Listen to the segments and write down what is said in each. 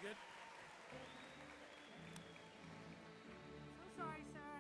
good? So sorry, sir.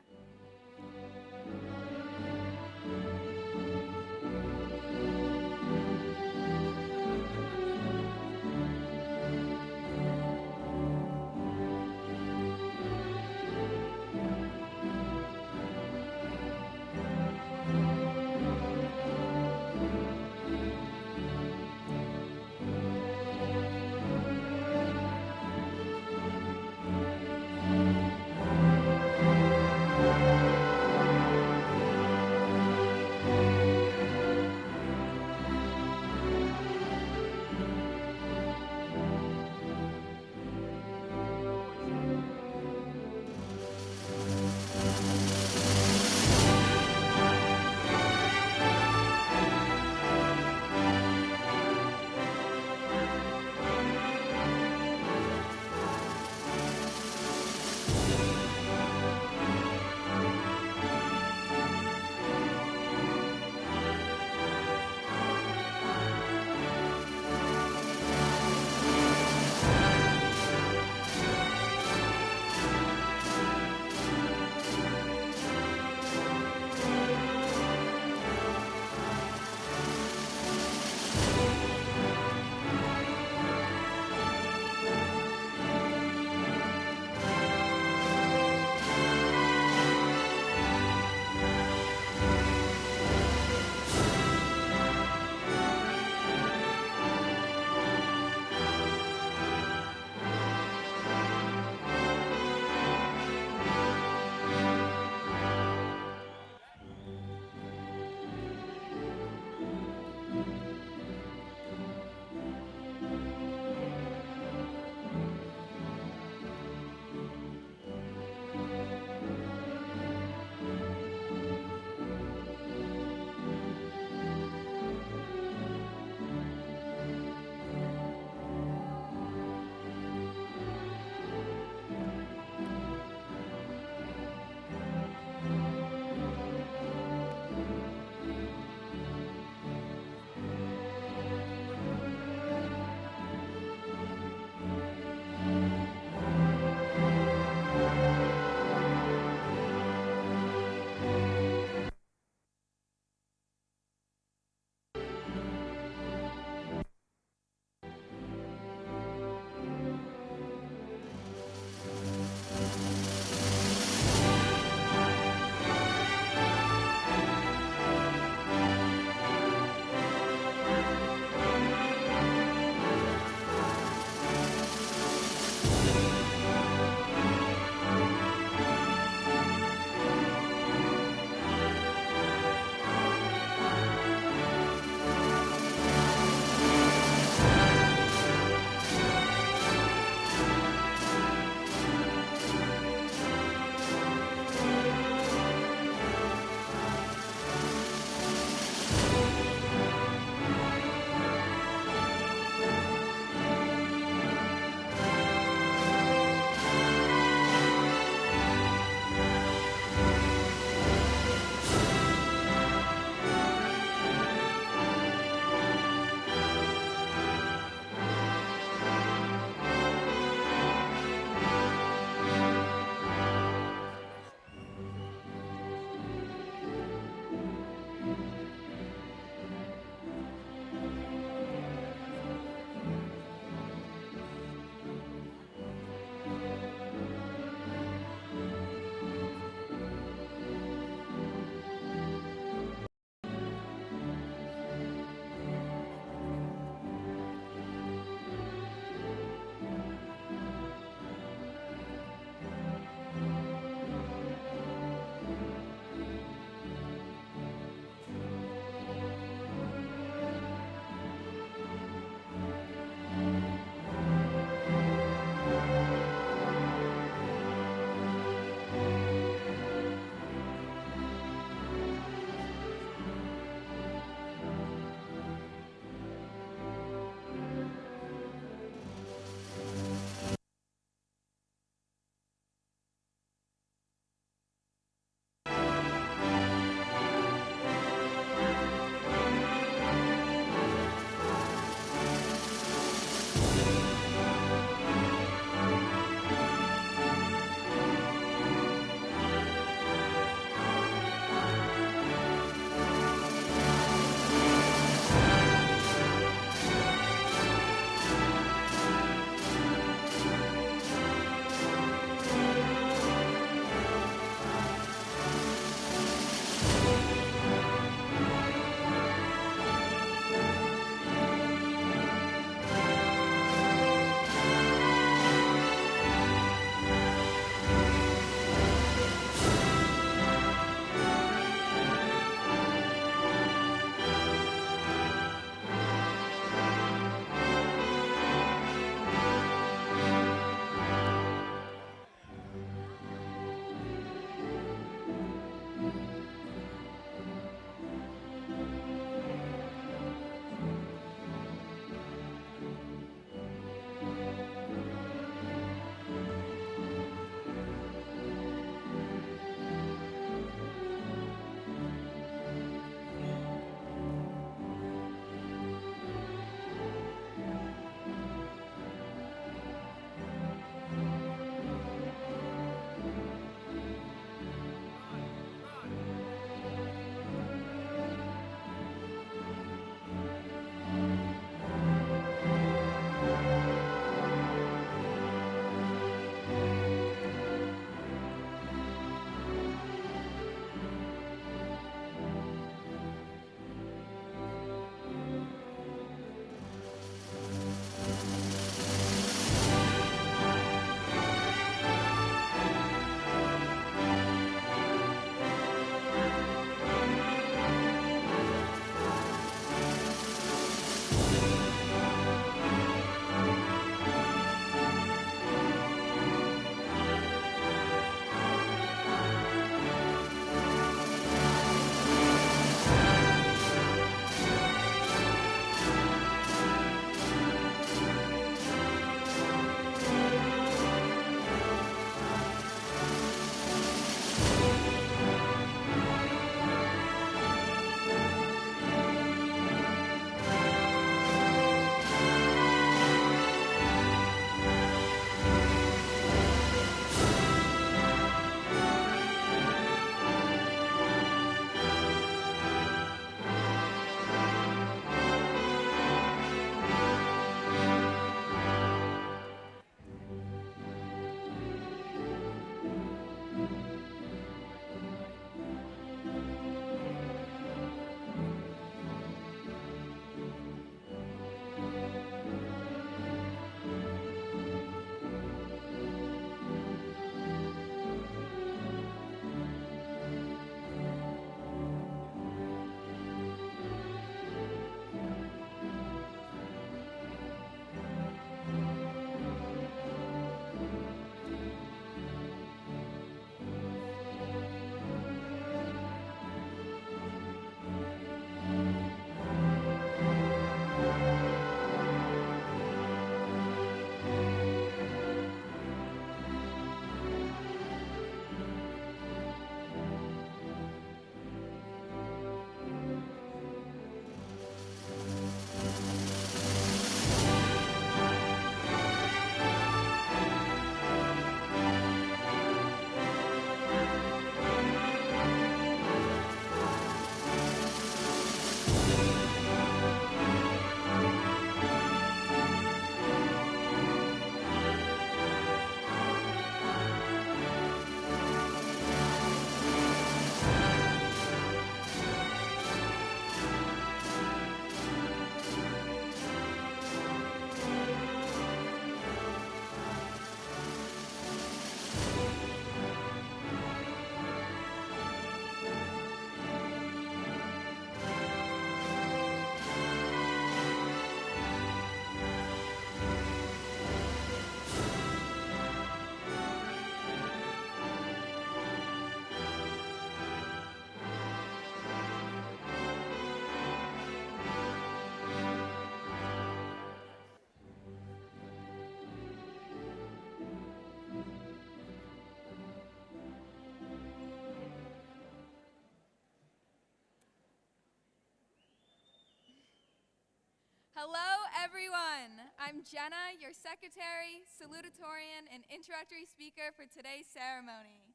Hello, everyone. I'm Jenna, your secretary, salutatorian, and introductory speaker for today's ceremony.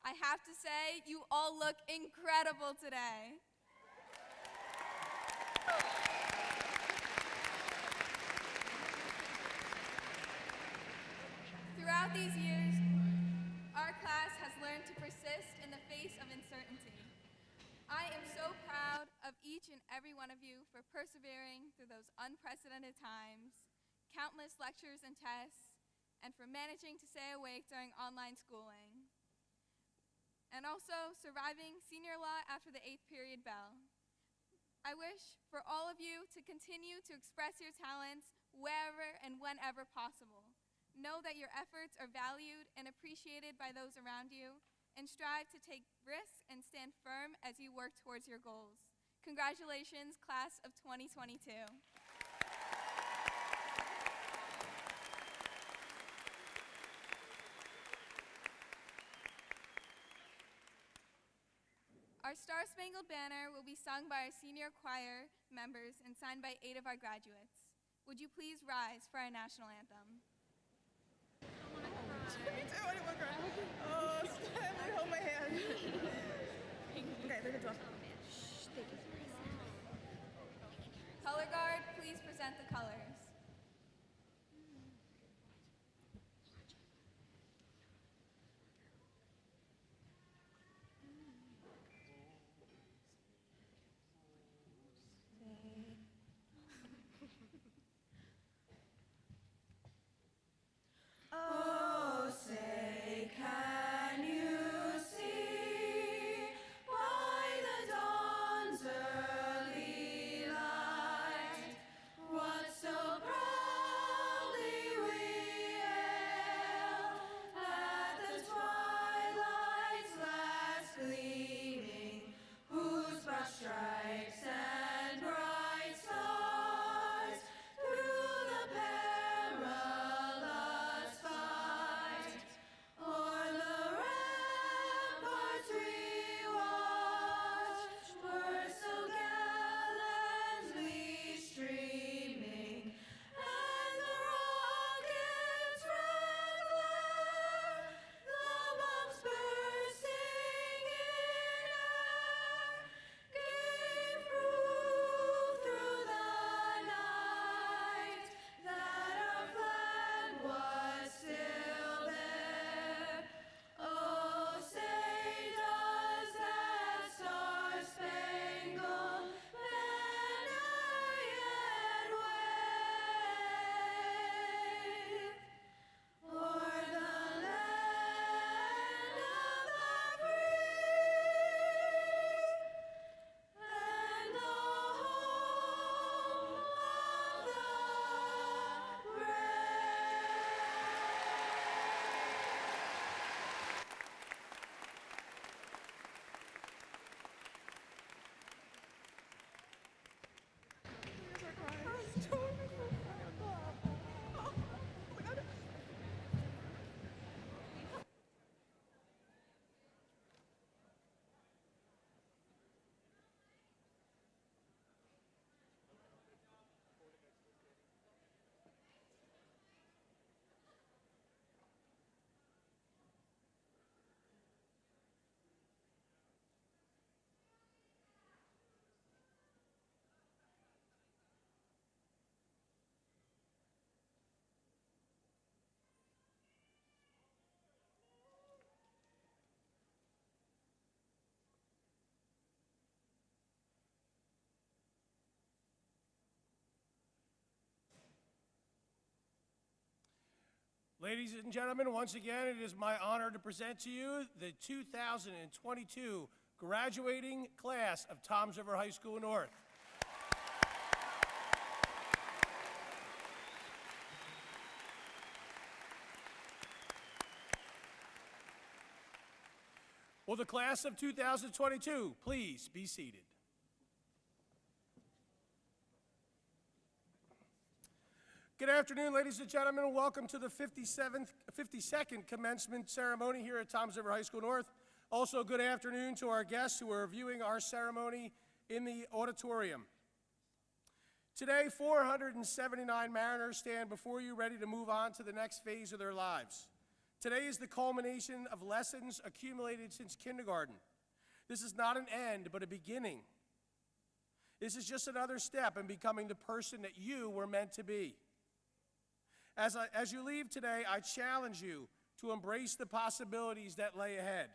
I have to say, you all look incredible today. Throughout these years, our class has learned to persist in the face of uncertainty. I am so proud of each and every one of you for persevering through those unprecedented times, countless lectures and tests, and for managing to stay awake during online schooling. And also surviving senior law after the 8th period bell. I wish for all of you to continue to express your talents wherever and whenever possible. Know that your efforts are valued and appreciated by those around you, and strive to take risks and stand firm as you work towards your goals. Congratulations, class of 2022. Our Star-Spangled Banner will be sung by our senior choir members and signed by 8 of our graduates. Would you please rise for our national anthem? Me too, I didn't want to cry. Oh, Stanley, hold my hand. Okay, they're gonna Color guard, please present the colors. Oh, say, can you see by the dawn's early light what so proudly we hailed at the twilight's last gleaming, whose broad stripes and bright stars through the perilous fight o'er the ramparts we watched were so gallantly streaming, and the rocket's red glare, the bombs bursting in air, gave proof through the night that our flag was still there. Oh, say does that star-spangled banner yet wave o'er the land of the free and the home of the brave? Ladies and gentlemen, once again, it is my honor to present to you the 2022 graduating class of Toms River High School North. Will the class of 2022 please be seated? Good afternoon, ladies and gentlemen, and welcome to the 52nd commencement ceremony here at Toms River High School North. Also, good afternoon to our guests who are viewing our ceremony in the auditorium. Today, 479 Mariners stand before you ready to move on to the next phase of their lives. Today is the culmination of lessons accumulated since kindergarten. This is not an end, but a beginning. This is just another step in becoming the person that you were meant to be. As you leave today, I challenge you to embrace the possibilities that lay ahead.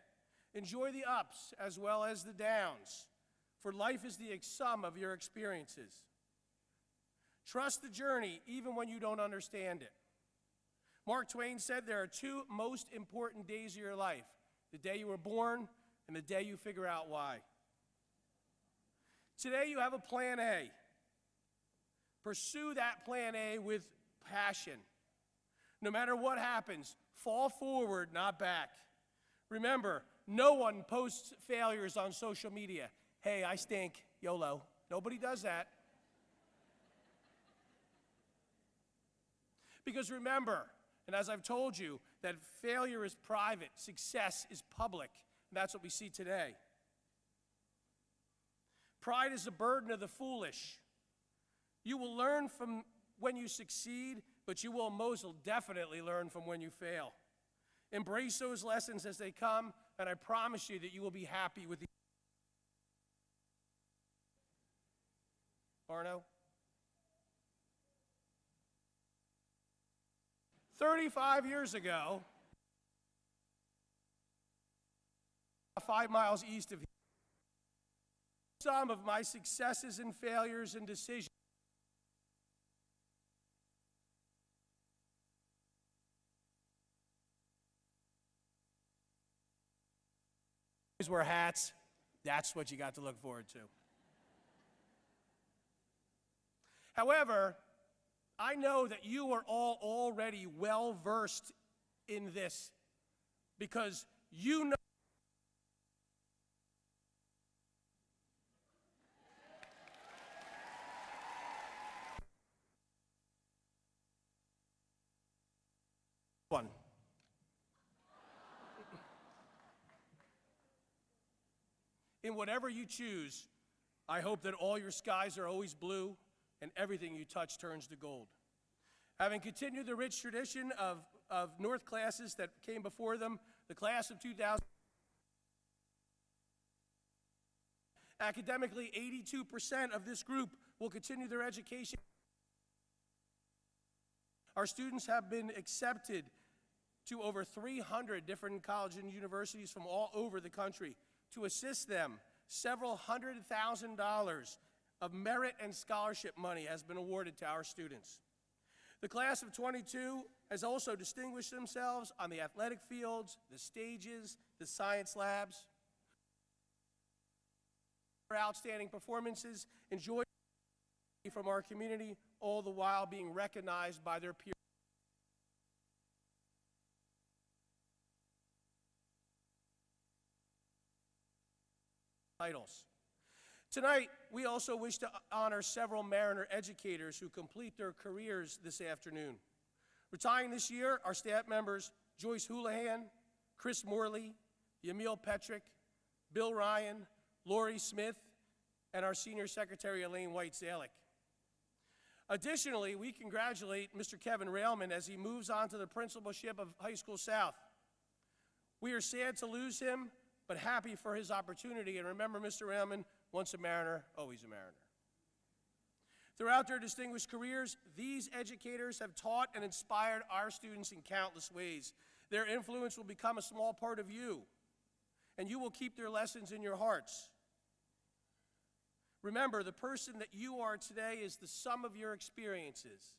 Enjoy the ups as well as the downs, for life is the sum of your experiences. Trust the journey even when you don't understand it. Mark Twain said there are two most important days of your life: the day you were born and the day you figure out why. Today you have a plan A. Pursue that plan A with passion. No matter what happens, fall forward, not back. Remember, no one posts failures on social media. Hey, I stink, YOLO. Nobody does that. Because remember, and as I've told you, that failure is private, success is public, and that's what we see today. Pride is a burden of the foolish. You will learn from when you succeed, but you will most definitely learn from when you fail. Embrace those lessons as they come, and I promise you that you will be happy with the Barno? 35 years ago, 5 miles east of here, some of my successes and failures and decisions wear hats. That's what you got to look forward to. However, I know that you are all already well versed in this because you know one. In whatever you choose, I hope that all your skies are always blue and everything you touch turns to gold. Having continued the rich tradition of North classes that came before them, the class of 2000, academically 82% of this group will continue their education. Our students have been accepted to over 300 different colleges and universities from all over the country. To assist them, several $100,000 of merit and scholarship money has been awarded to our students. The class of 22 has also distinguished themselves on the athletic fields, the stages, the science labs. For outstanding performances enjoyed from our community, all the while being recognized by their peers. Titles. Tonight, we also wish to honor several Mariner educators who complete their careers this afternoon. Retiring this year are staff members Joyce Houlihan, Chris Morley, Yamil Petrick, Bill Ryan, Lori Smith, and our senior secretary Elaine White-Zalick. Additionally, we congratulate Mr. Kevin Railman as he moves on to the principalship of High School South. We are sad to lose him, but happy for his opportunity. And remember, Mr. Railman, once a Mariner, always a Mariner. Throughout their distinguished careers, these educators have taught and inspired our students in countless ways. Their influence will become a small part of you, and you will keep their lessons in your hearts. Remember, the person that you are today is the sum of your experiences.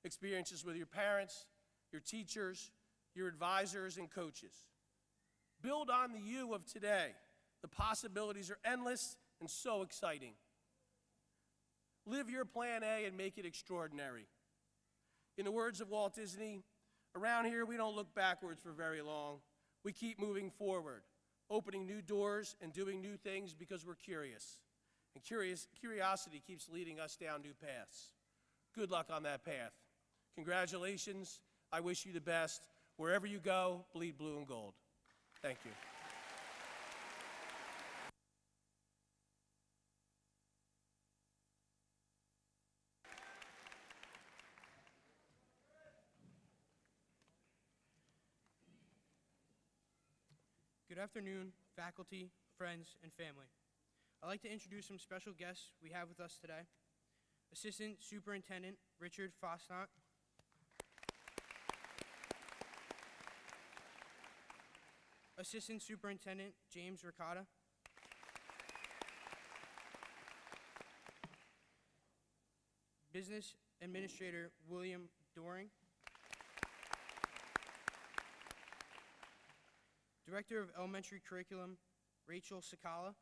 Experiences with your parents, your teachers, your advisors, and coaches. Build on the you of today. The possibilities are endless and so exciting. Live your plan A and make it extraordinary. In the words of Walt Disney, around here we don't look backwards for very long. We keep moving forward, opening new doors and doing new things because we're curious. And curiosity keeps leading us down new paths. Good luck on that path. Congratulations. I wish you the best. Wherever you go, bleed blue and gold. Thank you. Good afternoon, faculty, friends, and family. I'd like to introduce some special guests we have with us today. Assistant Superintendent Richard Fosnot, Assistant Superintendent James Ricotta, Business Administrator William Doring, Director of Elementary Curriculum Rachel Sakala,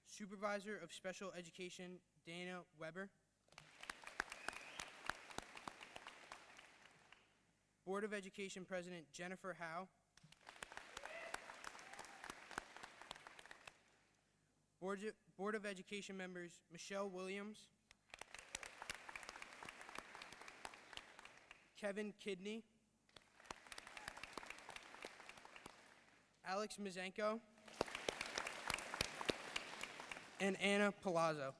Supervisor of Special Education Dana Weber, Board of Education President Jennifer Howe, Board of Education members Michelle Williams, Kevin Kidney, Alex Mizenko, and Anna Palazzo.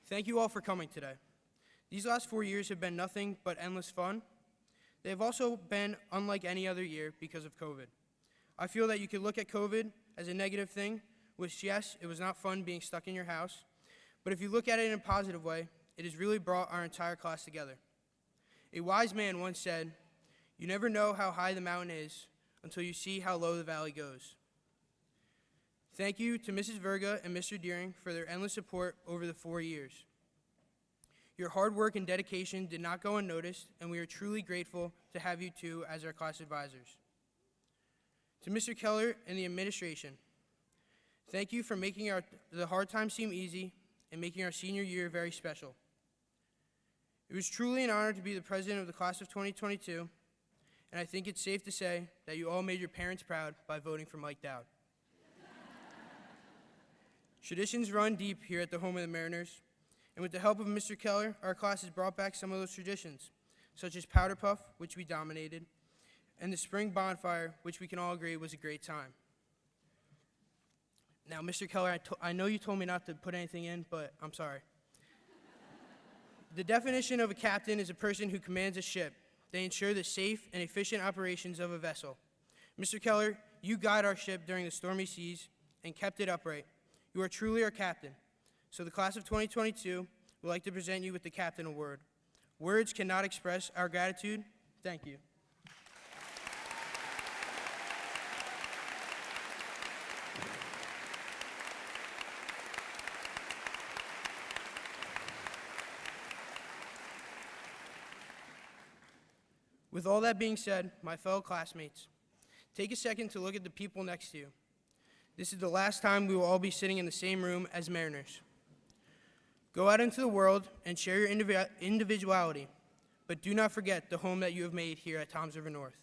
Thank you all for coming today. These last 4 years have been nothing but endless fun. They have also been unlike any other year because of COVID. I feel that you could look at COVID as a negative thing, which yes, it was not fun being stuck in your house, but if you look at it in a positive way, it has really brought our entire class together. A wise man once said, "You never know how high the mountain is until you see how low the valley goes." Thank you to Mrs. Verga and Mr. Deering for their endless support over the 4 years. Your hard work and dedication did not go unnoticed, and we are truly grateful to have you two as our class advisors. To Mr. Keller and the administration, thank you for making the hard times seem easy and making our senior year very special. It was truly an honor to be the president of the class of 2022, and I think it's safe to say that you all made your parents proud by voting for Mike Dowd. Traditions run deep here at the home of the Mariners, and with the help of Mr. Keller, our class has brought back some of those traditions, such as Powder Puff, which we dominated, and the spring bonfire, which we can all agree was a great time. Now, Mr. Keller, I know you told me not to put anything in, but I'm sorry. The definition of a captain is a person who commands a ship. They ensure the safe and efficient operations of a vessel. Mr. Keller, you guide our ship during the stormy seas and kept it upright. You are truly our captain. So the class of 2022 would like to present you with the Captain Award. Words cannot express our gratitude. Thank you. With all that being said, my fellow classmates, take a second to look at the people next to you. This is the last time we will all be sitting in the same room as Mariners. Go out into the world and share your individuality, but do not forget the home that you have made here at Toms River North.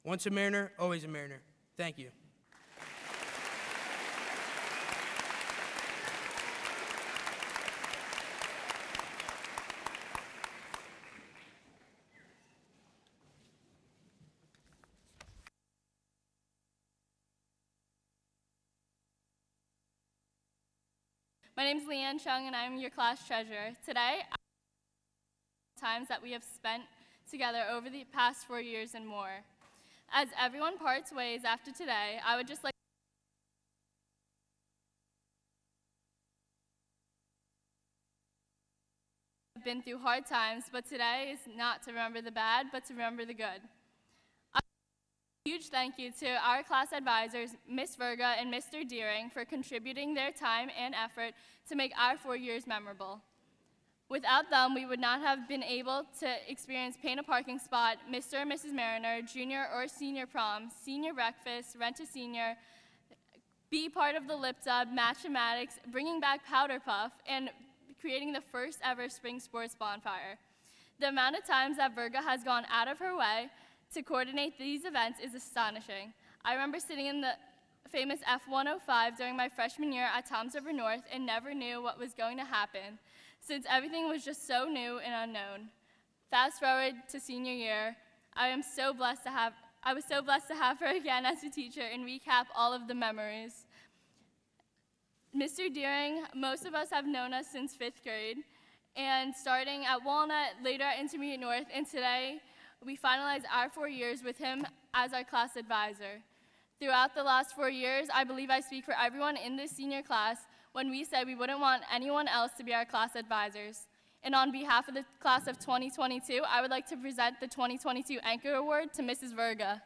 Once a Mariner, always a Mariner. Thank you. My name is Leanne Chung, and I'm your class treasurer. Today, times that we have spent together over the past 4 years and more. As everyone parts ways after today, I would just like been through hard times, but today is not to remember the bad, but to remember the good. A huge thank you to our class advisors, Ms. Verga and Mr. Deering, for contributing their time and effort to make our 4 years memorable. Without them, we would not have been able to experience Paint a Parking Spot, Mr. and Mrs. Mariner, junior or senior prom, senior breakfast, Rent a Senior, be part of the Lip Dub, Matchematics, bringing back Powder Puff, and creating the first ever spring sports bonfire. The amount of times that Verga has gone out of her way to coordinate these events is astonishing. I remember sitting in the famous F-105 during my freshman year at Toms River North and never knew what was going to happen, since everything was just so new and unknown. Fast forward to senior year, I was so blessed to have her again as a teacher and recap all of the memories. Mr. Deering, most of us have known us since 5th grade, and starting at Walnut, later at Intermediate North, and today we finalized our 4 years with him as our class advisor. Throughout the last 4 years, I believe I speak for everyone in this senior class when we said we wouldn't want anyone else to be our class advisors. And on behalf of the class of 2022, I would like to present the 2022 Anchor Award to Mrs. Verga.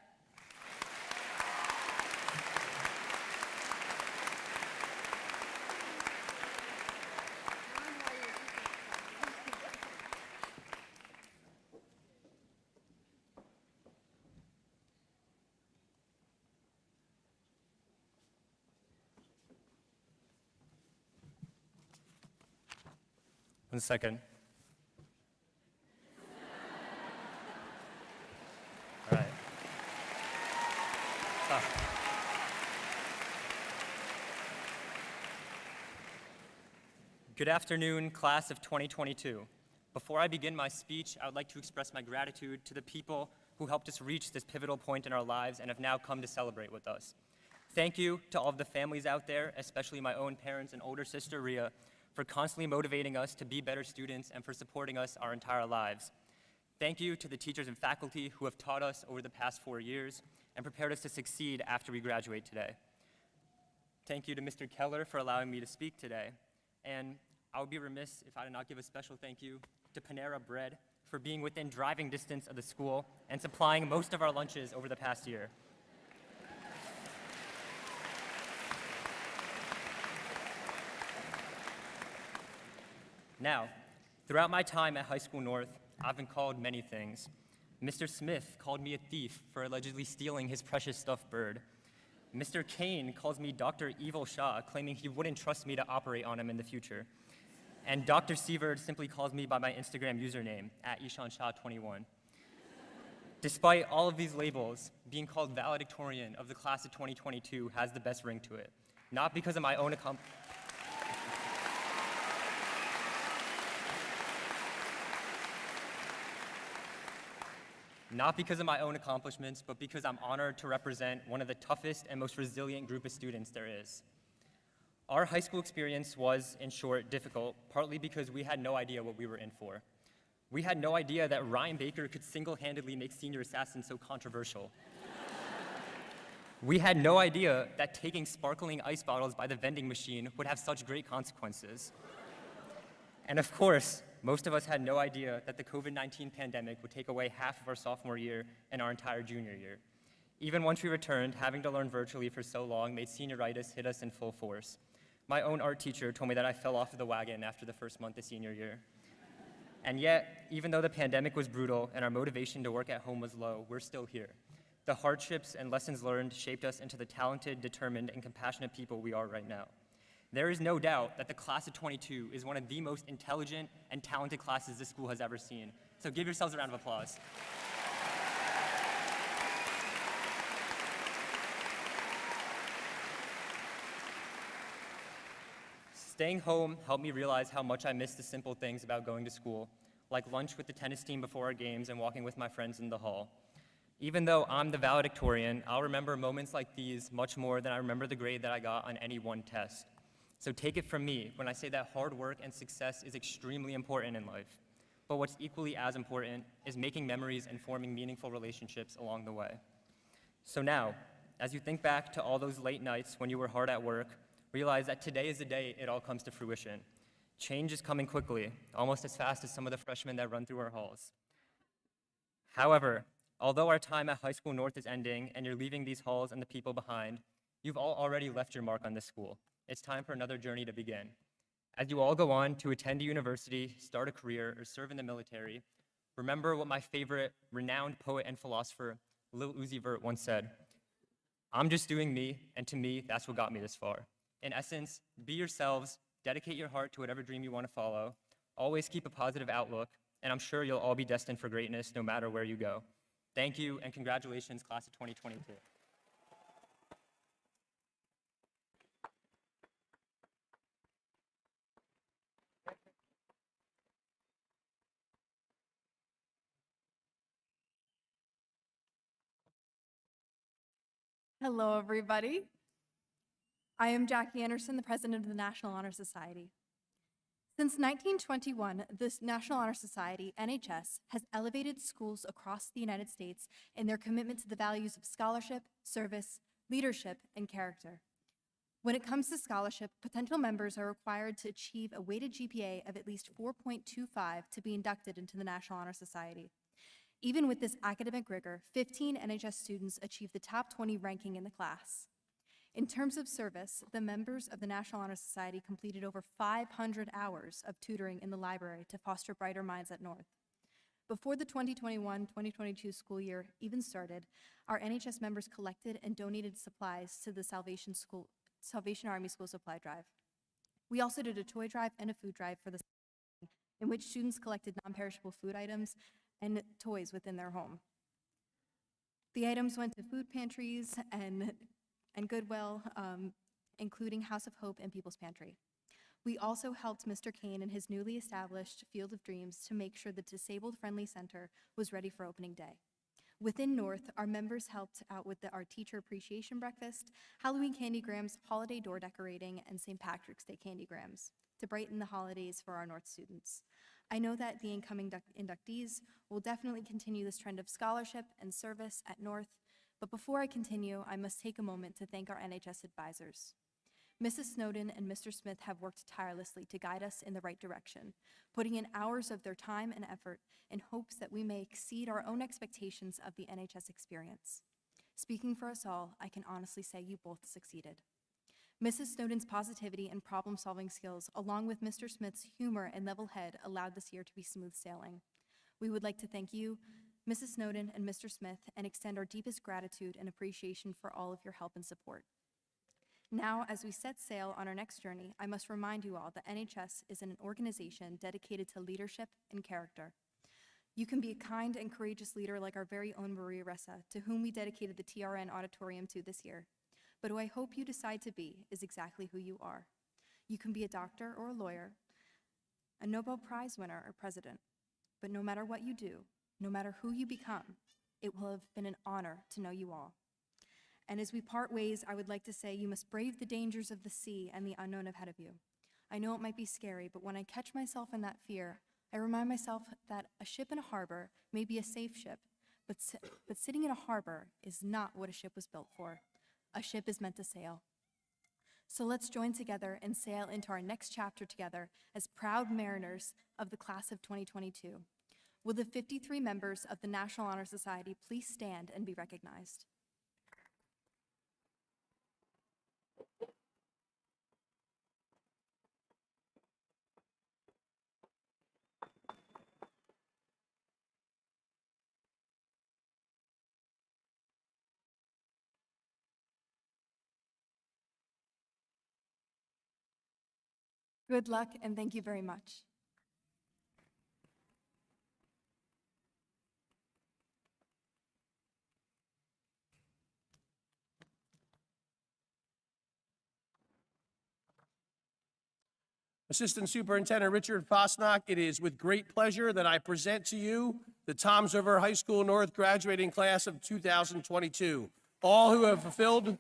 One second. All right. Good afternoon, class of 2022. Before I begin my speech, I would like to express my gratitude to the people who helped us reach this pivotal point in our lives and have now come to celebrate with us. Thank you to all of the families out there, especially my own parents and older sister, Rhea, for constantly motivating us to be better students and for supporting us our entire lives. Thank you to the teachers and faculty who have taught us over the past 4 years and prepared us to succeed after we graduate today. Thank you to Mr. Keller for allowing me to speak today. And I would be remiss if I did not give a special thank you to Panera Bread for being within driving distance of the school and supplying most of our lunches over the past year. Now, throughout my time at High School North, I've been called many things. Mr. Smith called me a thief for allegedly stealing his precious stuffed bird. Mr. Kane calls me Dr. Evil Shah, claiming he wouldn't trust me to operate on him in the future. And Dr. Sievert simply calls me by my Instagram username, @IshanShah21. Despite all of these labels, being called valedictorian of the class of 2022 has the best ring to it. Not because of my own accomplishments, but because I'm honored to represent one of the toughest and most resilient group of students there is. Our high school experience was, in short, difficult, partly because we had no idea what we were in for. We had no idea that Ryan Baker could single-handedly make Senior Assassin so controversial. We had no idea that taking sparkling ice bottles by the vending machine would have such great consequences. And of course, most of us had no idea that the COVID-19 pandemic would take away half of our sophomore year and our entire junior year. Even once we returned, having to learn virtually for so long made senioritis hit us in full force. My own art teacher told me that I fell off of the wagon after the first month of senior year. And yet, even though the pandemic was brutal and our motivation to work at home was low, we're still here. The hardships and lessons learned shaped us into the talented, determined, and compassionate people we are right now. There is no doubt that the class of 22 is one of the most intelligent and talented classes this school has ever seen. So give yourselves a round of applause. Staying home helped me realize how much I missed the simple things about going to school, like lunch with the tennis team before our games and walking with my friends in the hall. Even though I'm the valedictorian, I'll remember moments like these much more than I remember the grade that I got on any one test. So take it from me when I say that hard work and success is extremely important in life. But what's equally as important is making memories and forming meaningful relationships along the way. So now, as you think back to all those late nights when you were hard at work, realize that today is the day it all comes to fruition. Change is coming quickly, almost as fast as some of the freshmen that run through our halls. However, although our time at High School North is ending and you're leaving these halls and the people behind, you've all already left your mark on this school. It's time for another journey to begin. As you all go on to attend a university, start a career, or serve in the military, remember what my favorite renowned poet and philosopher, Lil Uzi Vert, once said: "I'm just doing me, and to me, that's what got me this far." In essence, be yourselves, dedicate your heart to whatever dream you want to follow, always keep a positive outlook, and I'm sure you'll all be destined for greatness no matter where you go. Thank you, and congratulations, class of 2022. Hello, everybody. I am Jackie Anderson, the president of the National Honor Society. Since 1921, the National Honor Society, NHS, has elevated schools across the United States in their commitment to the values of scholarship, service, leadership, and character. When it comes to scholarship, potential members are required to achieve a weighted GPA of at least 4.25 to be inducted into the National Honor Society. Even with this academic rigor, 15 NHS students achieved the top 20 ranking in the class. In terms of service, the members of the National Honor Society completed over 500 hours of tutoring in the library to foster brighter minds at North. Before the 2021-2022 school year even started, our NHS members collected and donated supplies to the Salvation Army School Supply Drive. We also did a toy drive and a food drive for the in which students collected non-perishable food items and toys within their home. The items went to food pantries and Goodwill, including House of Hope and People's Pantry. We also helped Mr. Kane in his newly established Field of Dreams to make sure the Disabled-Friendly Center was ready for opening day. Within North, our members helped out with our Teacher Appreciation Breakfast, Halloween candygrams, holiday door decorating, and St. Patrick's Day candygrams to brighten the holidays for our North students. I know that the incoming inductees will definitely continue this trend of scholarship and service at North, but before I continue, I must take a moment to thank our NHS advisors. Mrs. Snowden and Mr. Smith have worked tirelessly to guide us in the right direction, putting in hours of their time and effort in hopes that we may exceed our own expectations of the NHS experience. Speaking for us all, I can honestly say you both succeeded. Mrs. Snowden's positivity and problem-solving skills, along with Mr. Smith's humor and level head, allowed this year to be smooth sailing. We would like to thank you, Mrs. Snowden and Mr. Smith, and extend our deepest gratitude and appreciation for all of your help and support. Now, as we set sail on our next journey, I must remind you all that NHS is an organization dedicated to leadership and character. You can be a kind and courageous leader like our very own Maria Ressa, to whom we dedicated the TRN auditorium to this year. But who I hope you decide to be is exactly who you are. You can be a doctor or a lawyer, a Nobel Prize winner or president, but no matter what you do, no matter who you become, it will have been an honor to know you all. And as we part ways, I would like to say you must brave the dangers of the sea and the unknown ahead of you. I know it might be scary, but when I catch myself in that fear, I remind myself that a ship in a harbor may be a safe ship, but sitting in a harbor is not what a ship was built for. A ship is meant to sail. So let's join together and sail into our next chapter together as proud mariners of the class of 2022. Will the 53 members of the National Honor Society please stand and be recognized? Good luck and thank you very much. Assistant Superintendent Richard Fosnock, it is with great pleasure that I present to you the Toms River High School North graduating class of 2022. All who have fulfilled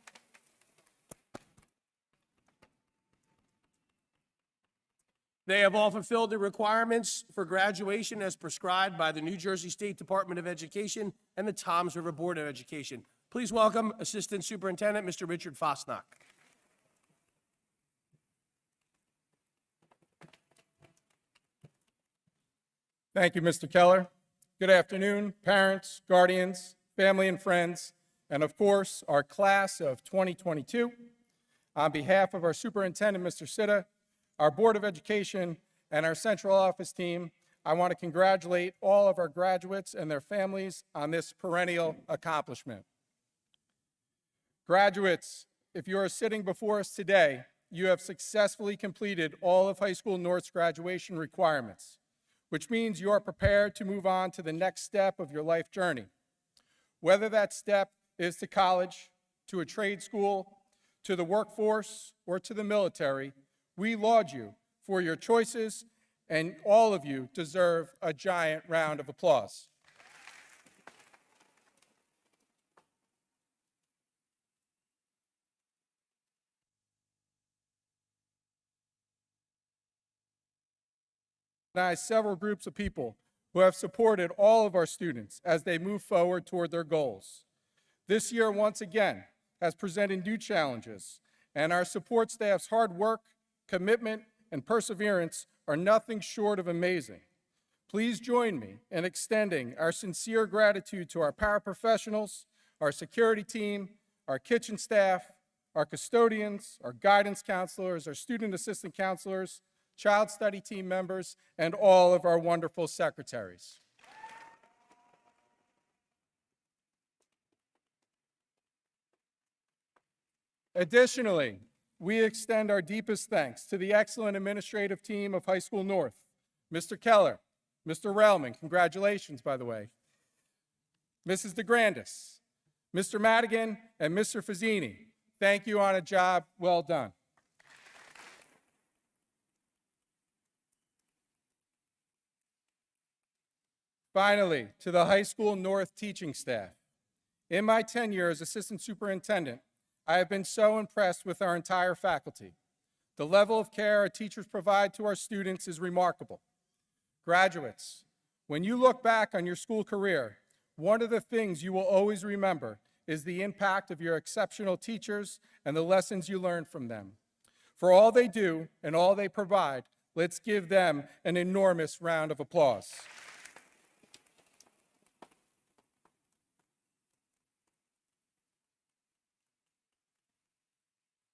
They have all fulfilled the requirements for graduation as prescribed by the New Jersey State Department of Education and the Toms River Board of Education. Please welcome Assistant Superintendent Mr. Richard Fosnock. Thank you, Mr. Keller. Good afternoon, parents, guardians, family and friends, and of course, our class of 2022. On behalf of our superintendent, Mr. Sitta, our Board of Education, and our central office team, I want to congratulate all of our graduates and their families on this perennial accomplishment. Graduates, if you are sitting before us today, you have successfully completed all of High School North's graduation requirements, which means you are prepared to move on to the next step of your life journey. Whether that step is to college, to a trade school, to the workforce, or to the military, we laud you for your choices, and all of you deserve a giant round of applause. recognize several groups of people who have supported all of our students as they move forward toward their goals. This year, once again, has presented new challenges, and our support staff's hard work, commitment, and perseverance are nothing short of amazing. Please join me in extending our sincere gratitude to our paraprofessionals, our security team, our kitchen staff, our custodians, our guidance counselors, our student assistant counselors, child study team members, and all of our wonderful secretaries. Additionally, we extend our deepest thanks to the excellent administrative team of High School North, Mr. Keller, Mr. Relman, congratulations, by the way, Mrs. DeGrandis, Mr. Madigan, and Mr. Fazzini. Thank you on a job well done. Finally, to the High School North teaching staff. In my tenure as Assistant Superintendent, I have been so impressed with our entire faculty. The level of care our teachers provide to our students is remarkable. Graduates, when you look back on your school career, one of the things you will always remember is the impact of your exceptional teachers and the lessons you learned from them. For all they do and all they provide, let's give them an enormous round of applause.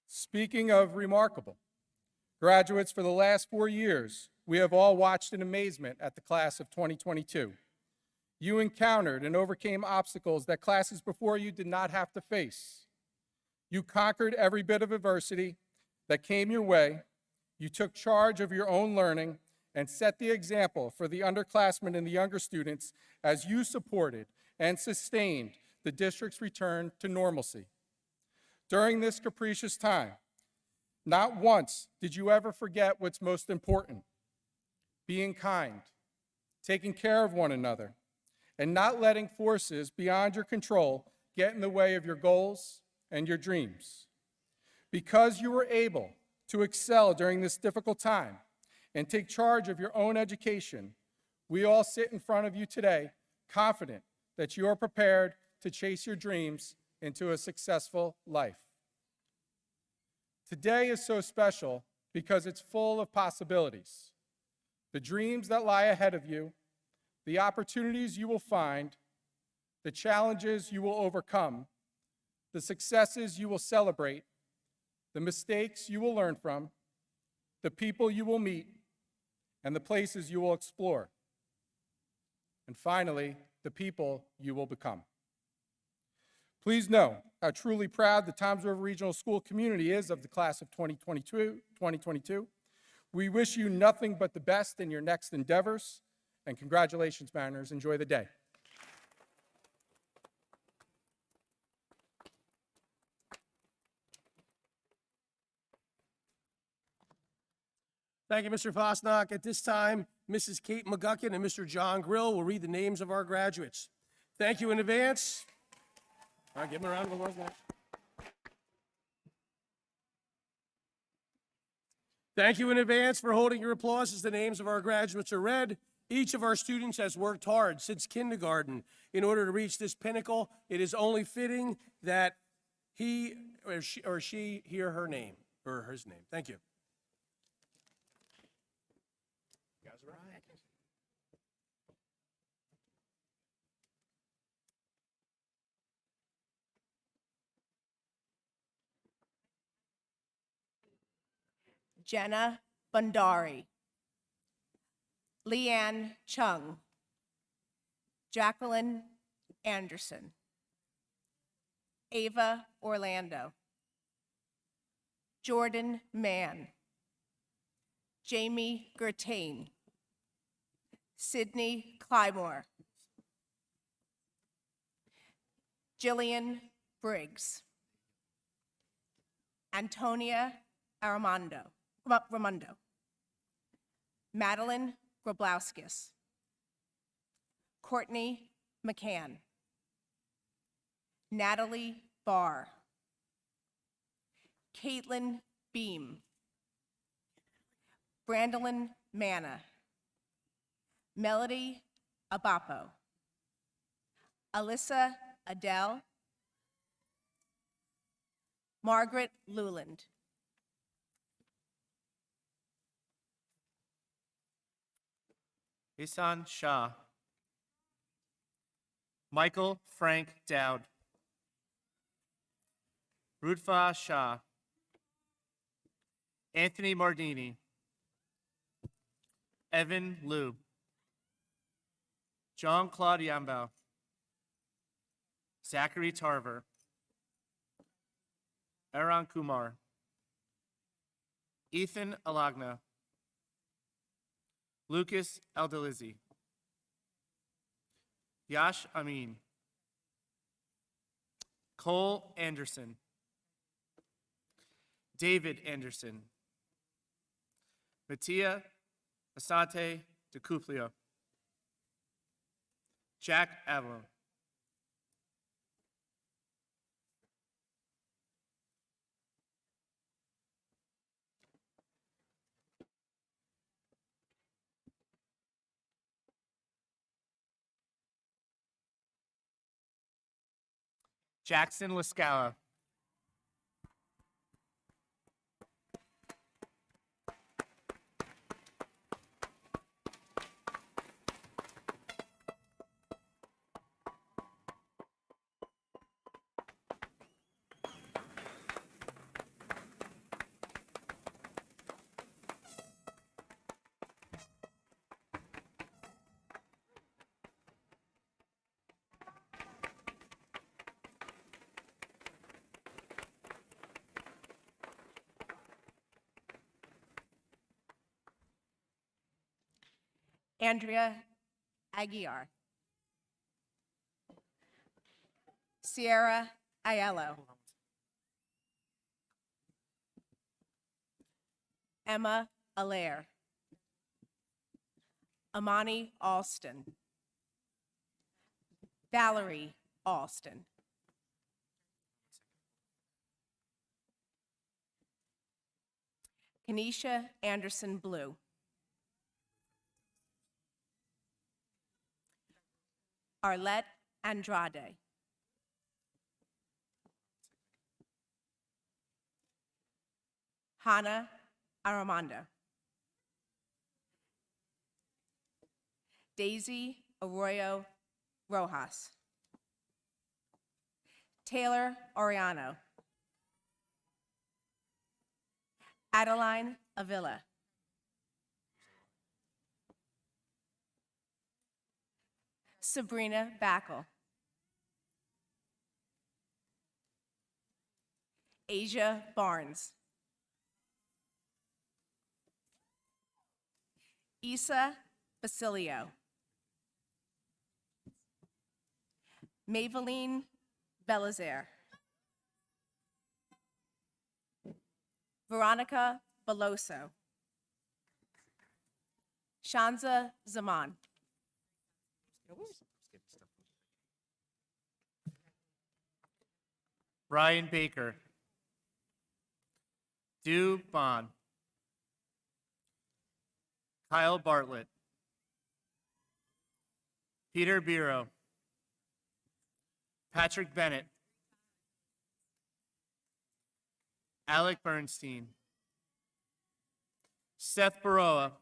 Speaking of remarkable, graduates, for the last 4 years, we have all watched in amazement at the class of 2022. You encountered and overcame obstacles that classes before you did not have to face. You conquered every bit of adversity that came your way. You took charge of your own learning and set the example for the underclassmen and the younger students as you supported and sustained the district's return to normalcy. During this capricious time, not once did you ever forget what's most important: being kind, taking care of one another, and not letting forces beyond your control get in the way of your goals and your dreams. Because you were able to excel during this difficult time and take charge of your own education, we all sit in front of you today confident that you are prepared to chase your dreams into a successful life. Today is so special because it's full of possibilities. The dreams that lie ahead of you, the opportunities you will find, the challenges you will overcome, the successes you will celebrate, the mistakes you will learn from, the people you will meet, and the places you will explore. And finally, the people you will become. Please know how truly proud the Toms River Regional School community is of the class of 2022. We wish you nothing but the best in your next endeavors, and congratulations, Mariners. Enjoy the day. Thank you, Mr. Fosnock. At this time, Mrs. Kate McGuckin and Mr. John Grill will read the names of our graduates. Thank you in advance. All right, give them a round of applause, guys. Thank you in advance for holding your applause as the names of our graduates are read. Each of our students has worked hard since kindergarten in order to reach this pinnacle. It is only fitting that he or she hear her name, or his name. Thank you. You guys are right. Jenna Bundari, Leanne Chung, Jacqueline Anderson, Ava Orlando, Jordan Mann, Jamie Gertain, Sydney Clymore, Jillian Briggs, Antonia Ramondo, Madeline Groblowskis, Courtney McCann, Natalie Barr, Caitlin Beam, Brandolyn Manna, Melody Abapo, Alyssa Adele, Margaret Luland, Isan Shah, Michael Frank Dowd, Rudfa Shah, Anthony Mardini, Evan Liu, Jean-Claude Yambao, Zachary Tarver, Aaron Kumar, Ethan Alagna, Lucas Aldelizi, Yash Amin, Cole Anderson, David Anderson, Mattia Asante de Cuplio, Jack Avalon, Jackson Lascala, Andrea Aguiar, Sierra Aiello, Emma Allaire, Amani Alston, Valerie Alston, Kenesha Anderson Blue, Arlette Andrade, Hannah Armando, Daisy Arroyo Rojas, Taylor Oriano, Adeline Avila, Sabrina Backle, Asia Barnes, Isa Basilio, Maveline Belizaire, Veronica Beloso, Shanza Zaman, Ryan Baker, Du Bond, Kyle Bartlett, Peter Biro, Patrick Bennett, Alec Bernstein, Seth Baroa,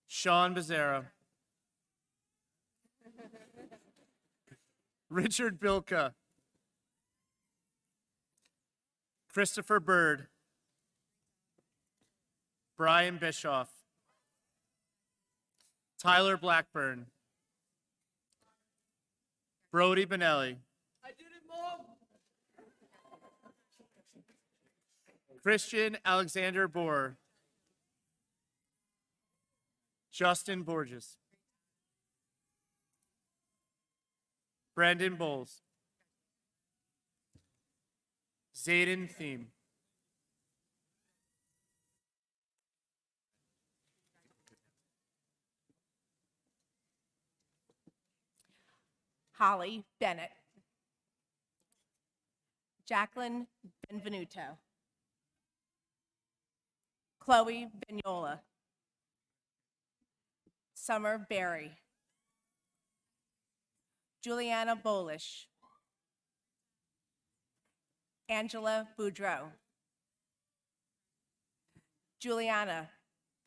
Sean Becerra, Richard Bilka, Christopher Bird, Brian Bischoff, Tyler Blackburn, Brody Benelli, Christian Alexander Bohr, Justin Borges, Brandon Bowles, Zayden Thiem, Holly Bennett, Jacqueline Benvenuto, Chloe Vignola, Summer Berry. Juliana Bolish. Angela Boudreau. Juliana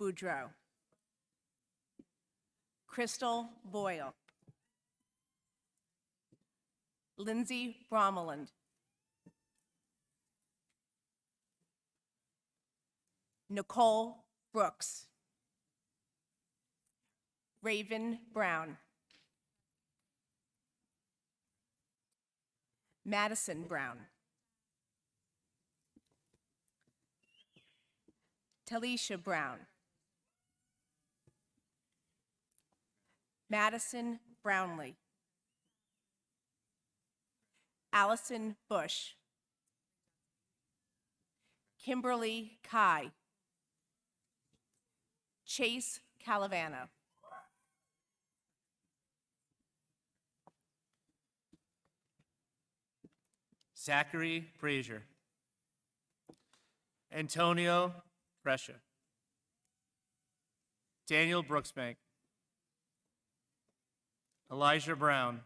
Boudreau. Crystal Boyle. Lindsay Bromeland. Nicole Brooks. Raven Brown. Madison Brown. Talisha Brown. Madison Brownlee. Allison Bush. Kimberly Kai. Chase Calavano. Zachary Brazier. Antonio Brescia. Daniel Brooksbank. Elijah Brown.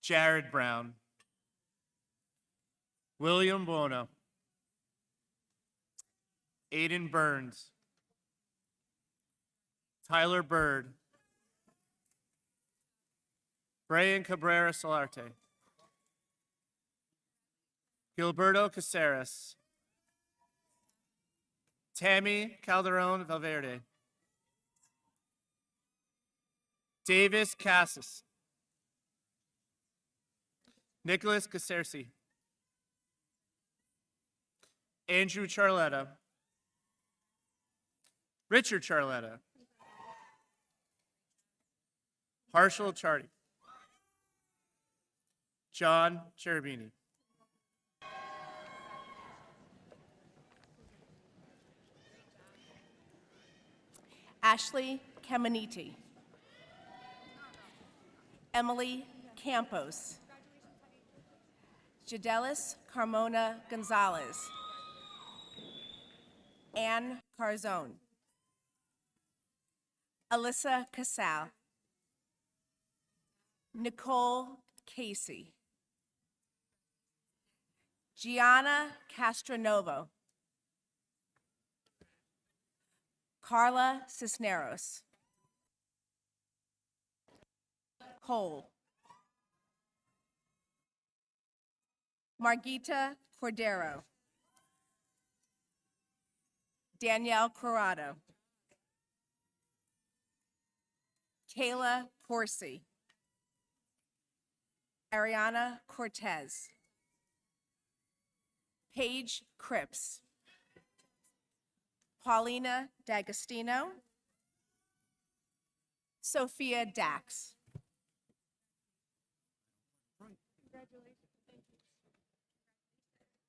Jared Brown. William Buono. Aiden Burns. Tyler Bird. Brian Cabrera Solarte. Gilberto Caceres. Tammy Calderon Valverde. Davis Cassis. Nicholas Cacerci. Andrew Charletta. Richard Charletta. Harshal Chardy. John Cherubini. Ashley Caminiti. Emily Campos. Jadelis Carmona Gonzalez. Anne Carzone. Alyssa Casal. Nicole Casey. Gianna Castronovo. Carla Cisneros. Cole. Margita Cordero. Danielle Corrado. Kayla Corsi. Ariana Cortez. Paige Cripps. Paulina D'Agostino. Sophia Dax.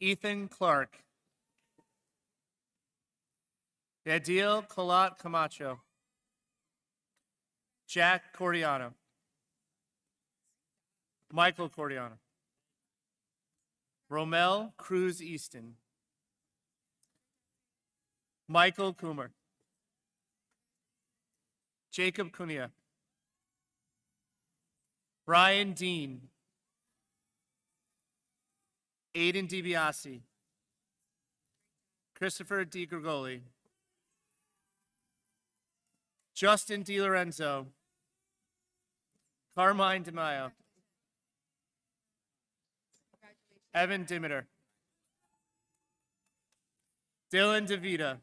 Ethan Clark. Yadil Colat Camacho. Jack Cordiano. Michael Cordiano. Romel Cruz Easton. Michael Coomer. Jacob Cunha. Brian Dean. Aiden DiBiase. Christopher DiGregoli. Justin DiLorenzo. Carmine DeMaio. Evan Dimiter. Dylan DeVita.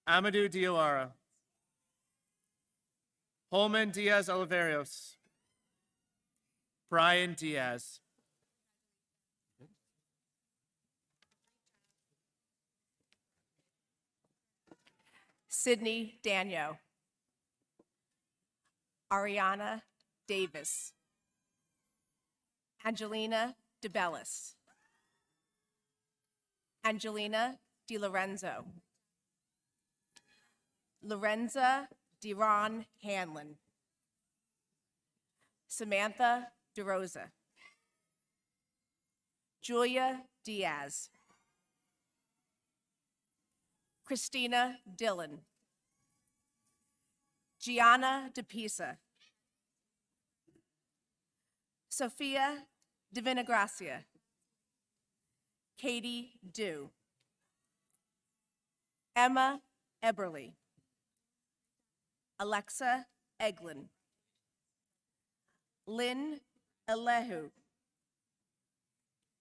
Amadou Diawara. Holman Diaz Oliverios. Brian Diaz. Sydney Danyo. Ariana Davis. Angelina DeBellis. Angelina DiLorenzo. Lorenza DeRon Hanlon. Samantha DeRosa. Julia Diaz. Christina Dillon. Gianna DePisa. Sophia Divinagracia. Katie Dew. Emma Eberly. Alexa Eglin. Lynn Alehu.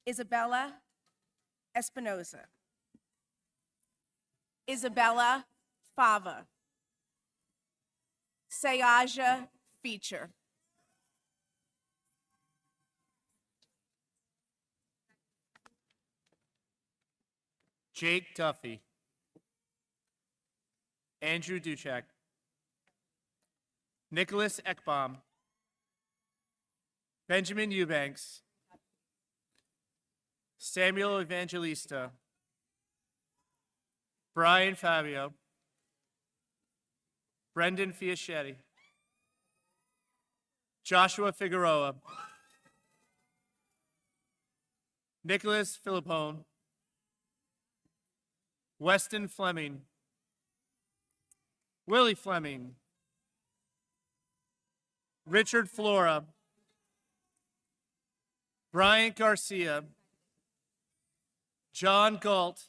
Isabella Espinoza. Isabella Fava. Sayaja Feature. Jake Duffy. Andrew Duchek. Nicholas Ekbaum. Benjamin Eubanks. Samuel Evangelista. Brian Fabio. Brendan Fiaschetti. Joshua Figueroa. Nicholas Philippone. Weston Fleming. Willie Fleming. Richard Flora. Bryant Garcia. John Galt.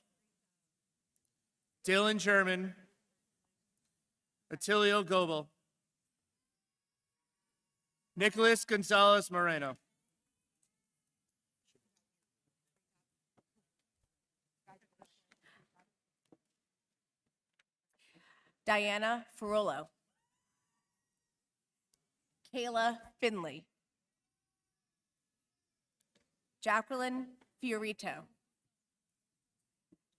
Dylan German. Attilio Goebel. Nicholas Gonzalez Moreno. Diana Ferrolo. Kayla Finley. Jacqueline Fiorito.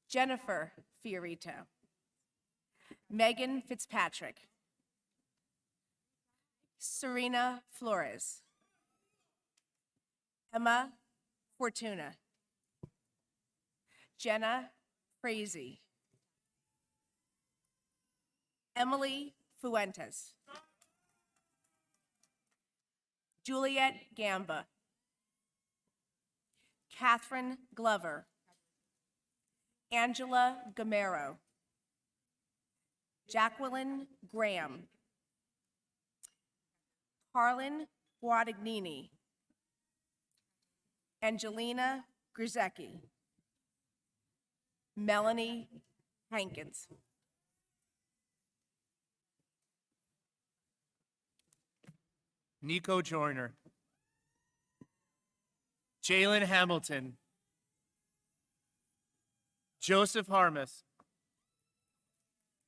Jennifer Fiorito. Megan Fitzpatrick. Serena Flores. Emma Fortuna. Jenna Frazee. Emily Fuentes. Juliet Gamba. Catherine Glover. Angela Gamero. Jacqueline Graham. Carlin Guadagnini. Angelina Grzecki. Melanie Hankins. Nico Joyner. Jalen Hamilton. Joseph Harmus.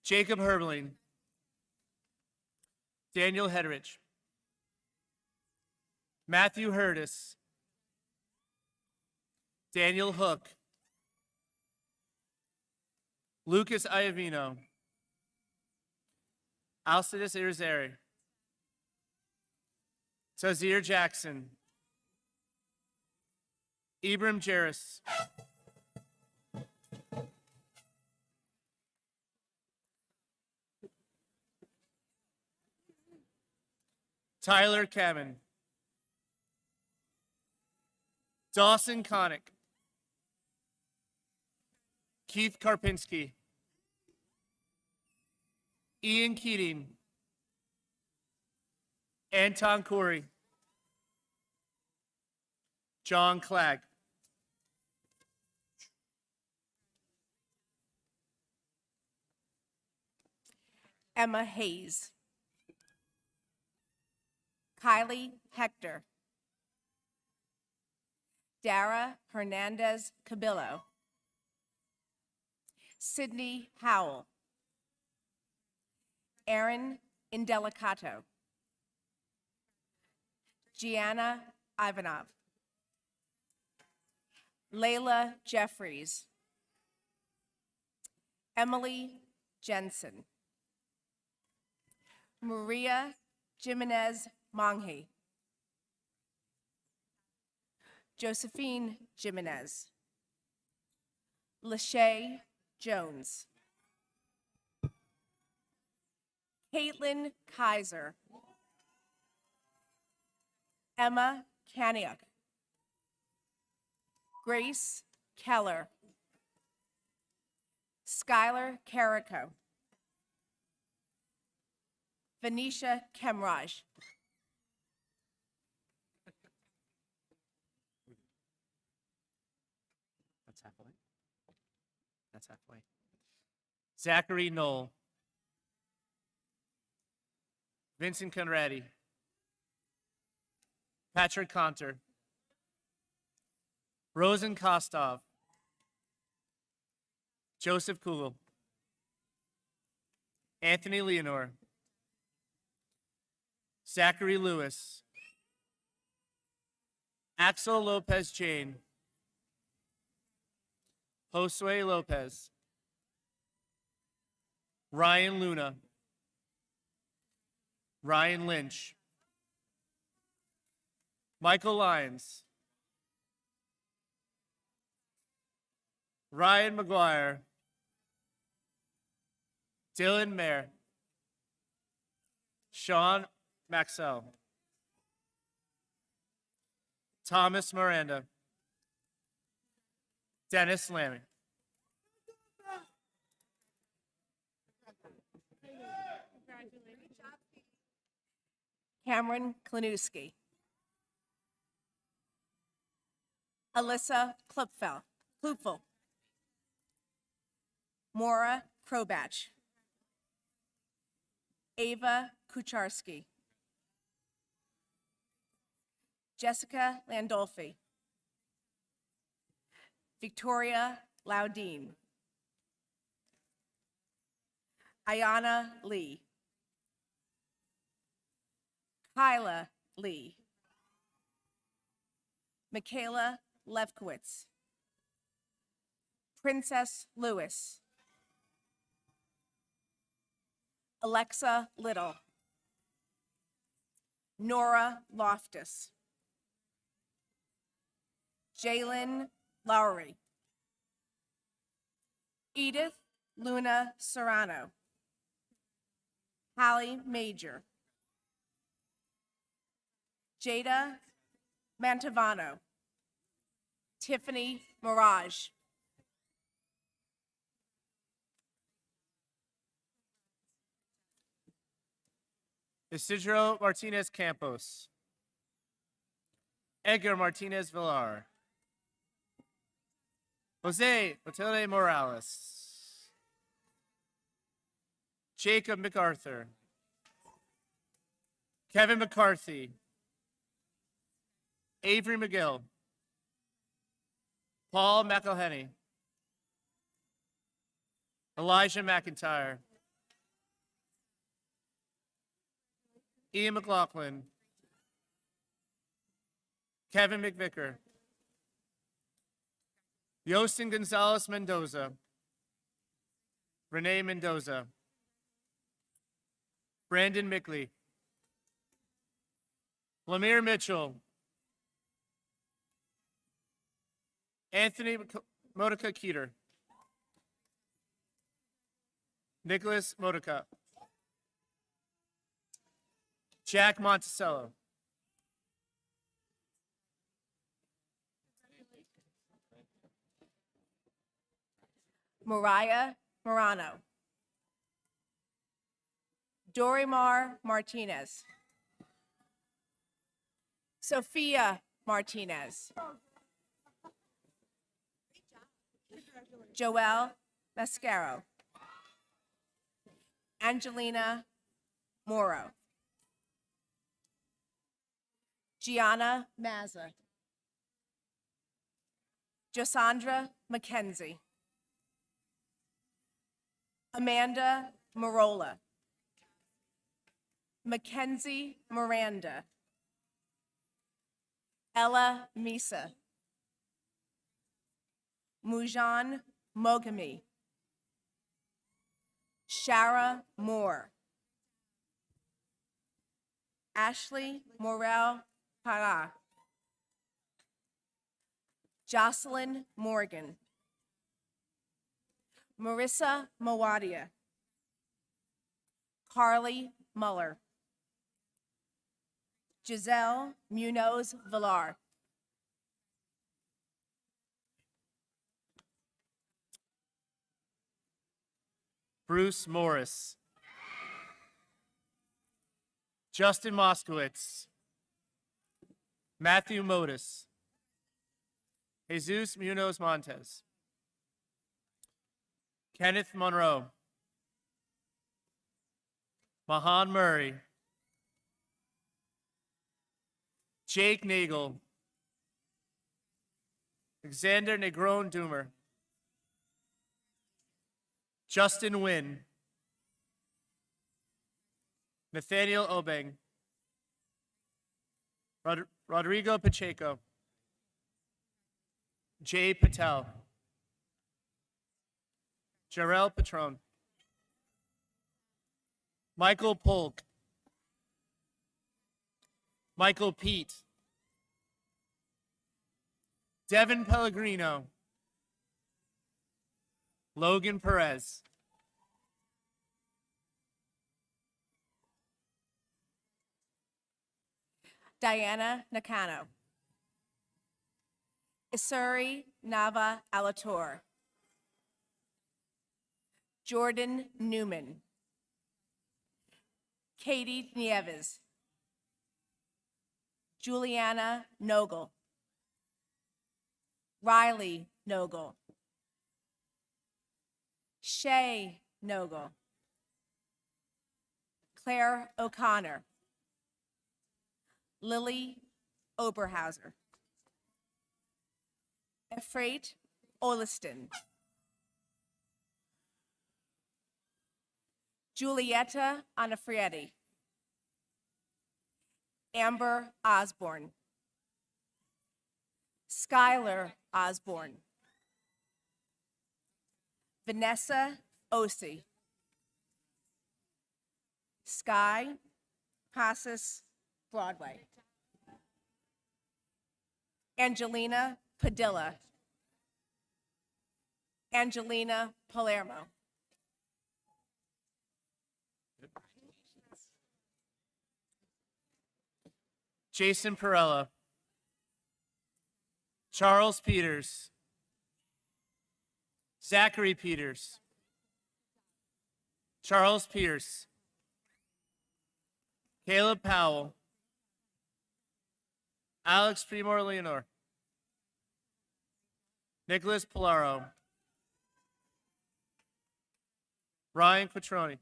Jacob Herbling. Daniel Hedrich. Matthew Hurtis. Daniel Hook. Lucas Iavino. Alcides Irizarry. Tazir Jackson. Ibram Jarris. Tyler Kamen. Dawson Connick. Keith Karpinski. Ian Keating. Anton Corey. John Clegg. Emma Hayes. Kylie Hector. Dara Hernandez Cabillo. Sydney Howell. Aaron Indelicato. Gianna Ivanov. Layla Jeffries. Emily Jensen. Maria Jimenez Monghe. Josephine Jimenez. Lachey Jones. Caitlin Kaiser. Emma Kaniuk. Grace Keller. Skylar Carrico. Venetia Kemraj. That's halfway. That's halfway. Zachary Knoll. Vincent Conradi. Patrick Conter. Rosen Kostov. Joseph Kugel. Anthony Leonore. Zachary Lewis. Axel Lopez Jane. Josue Lopez. Ryan Luna. Ryan Lynch. Michael Lyons. Ryan McGuire. Dylan Mayer. Sean Maxell. Thomas Miranda. Dennis Lammy. Cameron Klanuski. Alyssa Klupfel. Maura Krobach. Ava Kucharski. Jessica Landolfi. Victoria Laudine. Ayana Lee. Kyla Lee. Michaela Levkowitz. Princess Lewis. Alexa Little. Nora Loftus. Jalen Lowry. Edith Luna Serrano. Hallie Major. Jada Mantovano. Tiffany Mirage. Isidro Martinez Campos. Edgar Martinez Villar. Jose Matilde Morales. Jacob MacArthur. Kevin McCarthy. Avery McGill. Paul McElhenney. Elijah McIntyre. Ian McLaughlin. Kevin McVicker. Yostin Gonzalez Mendoza. Renee Mendoza. Brandon Mickley. Lemire Mitchell. Anthony Modica Keeter. Nicholas Modica. Jack Monticello. Mariah Morano. Dorimar Martinez. Sophia Martinez. Joelle Mascaro. Angelina Moro. Gianna Mazza. Josandra McKenzie. Amanda Marola. Mackenzie Miranda. Ella Misa. Mujan Mogami. Shara Moore. Ashley Morel Parra. Jocelyn Morgan. Marissa Mawadia. Carly Muller. Giselle Munoz Villar. Bruce Morris. Justin Moskowitz. Matthew Modis. Jesus Munoz Montes. Kenneth Monroe. Mahan Murray. Jake Nagel. Alexander Negron Doomer. Justin Wynn. Nathaniel Obeng. Rodrigo Pacheco. Jay Patel. Jarrell Patron. Michael Polk. Michael Pete. Devin Pellegrino. Logan Perez. Diana Nakano. Isuri Nava Alator. Jordan Newman. Katie Nieves. Juliana Nogel. Riley Nogel. Shay Nogel. Claire O'Connor. Lily Oberhauser. Efrate Oliston. Giulietta Anafrietti. Amber Osborne. Skylar Osborne. Vanessa Osi. Sky Casas Broadway. Angelina Padilla. Angelina Palermo. Jason Perella. Charles Peters. Zachary Peters. Charles Pierce. Caleb Powell. Alex Primor Leonor. Nicholas Polaro. Ryan Quattroni.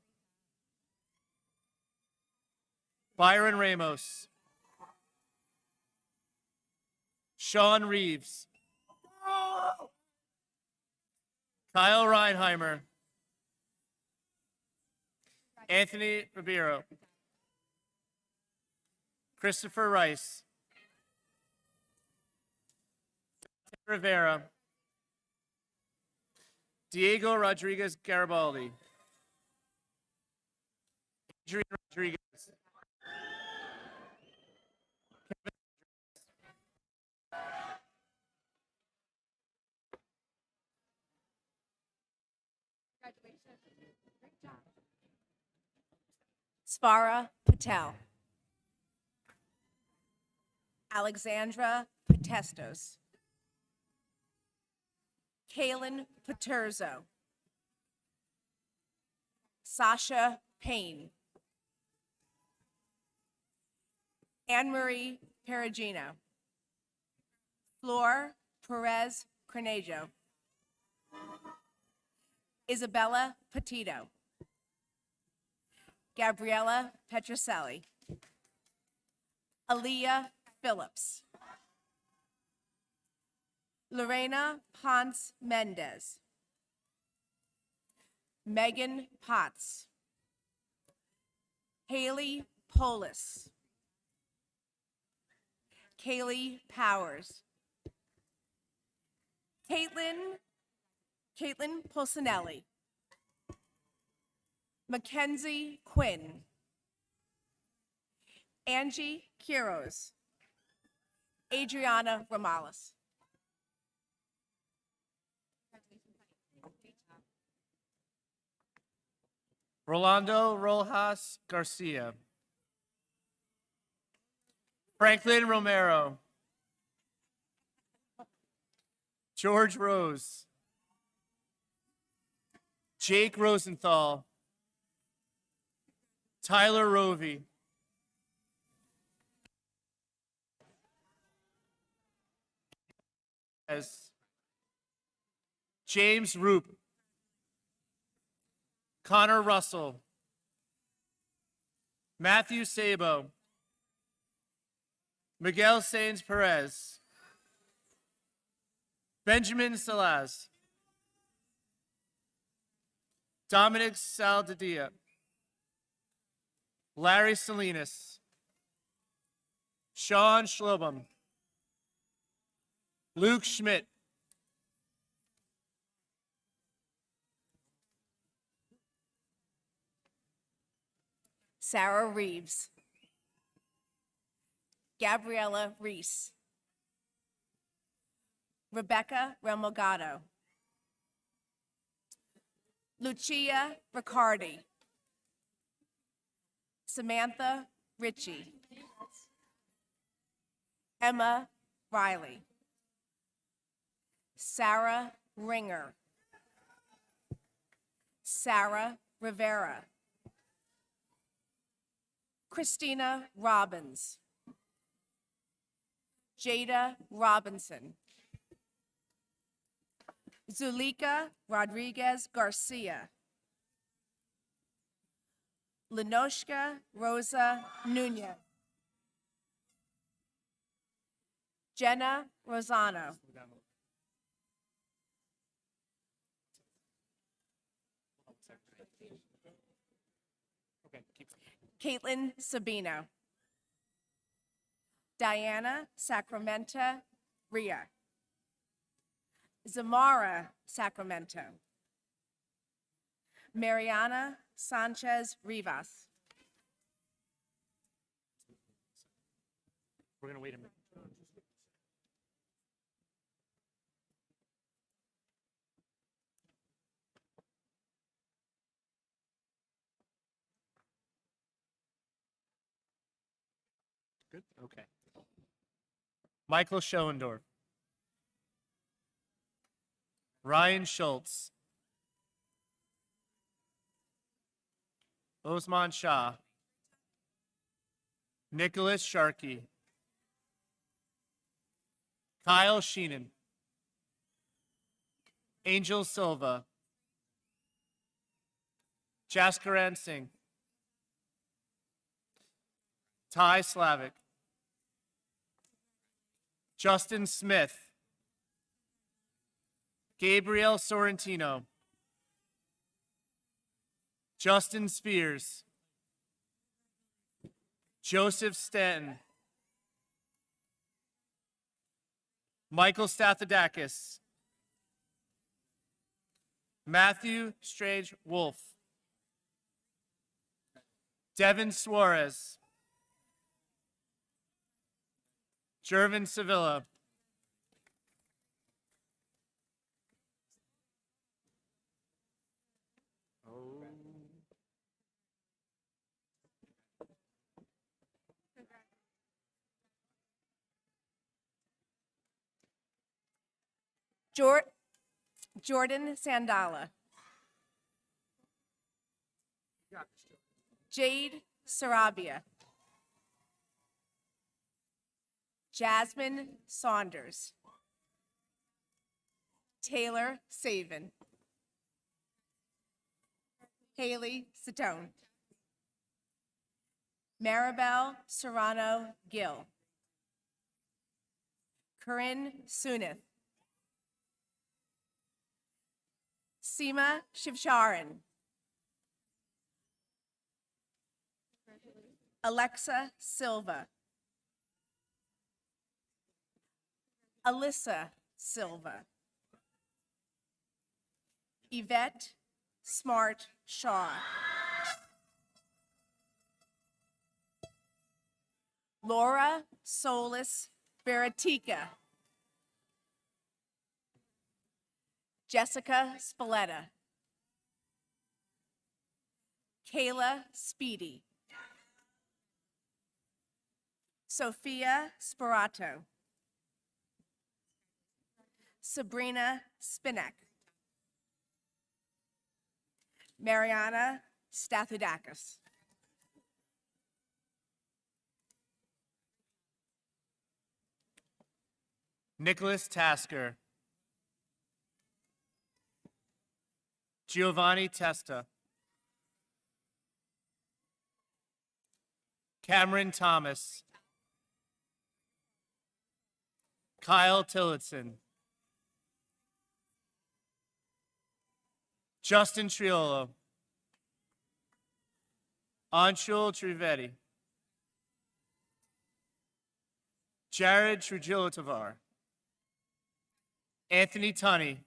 Byron Ramos. Sean Reeves. Kyle Reinheimer. Anthony Ribeiro. Christopher Rice. Rivera. Diego Rodriguez Garibaldi. Adrian Rodriguez. Svara Patel. Alexandra Potestos. Kaylin Paterzo. Sasha Payne. Anne-Marie Perugino. Flor Perez Cornejo. Isabella Petito. Gabriella Petroselli. Aaliyah Phillips. Lorena Ponce Mendez. Megan Potts. Haley Polis. Kaylee Powers. Caitlin Pulcinelli. Mackenzie Quinn. Angie Quiroz. Adriana Romales. Rolando Rojas Garcia. Franklin Romero. George Rose. Jake Rosenthal, Tyler Rovey, as James Roop, Connor Russell, Matthew Sabo, Miguel Sainz Perez, Benjamin Salaz, Dominic Saldadia, Larry Salinas, Sean Schlobum, Luke Schmidt, Sarah Reeves, Gabriella Reese, Rebecca Remolgado, Lucia Riccardi, Samantha Ritchie, Emma Riley, Sarah Ringer, Sarah Rivera, Christina Robbins, Jada Robinson, Zulika Rodriguez Garcia, Lenoshka Rosa Nunez, Jenna Rosano, Caitlin Sabino, Diana Sacramento Ria, Zamara Sacramento, Mariana Sanchez Rivas, we're going to wait a minute. Good? Okay. Michael Schoendorf, Ryan Schultz, Osman Shah, Nicholas Sharkey, Kyle Sheenan, Angel Silva, Jaskaran Singh, Ty Slavic, Justin Smith, Gabriel Sorrentino, Justin Spears, Joseph Stanton, Michael Stathodakis, Matthew Strange Wolf, Devin Suarez, Jervin Sevilla, Jordan Sandala, Jade Sarabia, Jasmine Saunders, Taylor Savin, Haley Satone, Maribel Serrano Gill, Corinne Sunith, Seema Shivcharan, Alexa Silva, Alyssa Silva, Yvette Smart Shaw, Laura Solis Baratica, Jessica Spalletta, Kayla Speedy, Sophia Sparato, Sabrina Spinek, Mariana Stathoudakis. Nicholas Tasker. Giovanni Testa. Cameron Thomas. Kyle Tillotson. Justin Triolo. Anshul Trivedi. Jared Trujillo-Tavar. Anthony Tunney.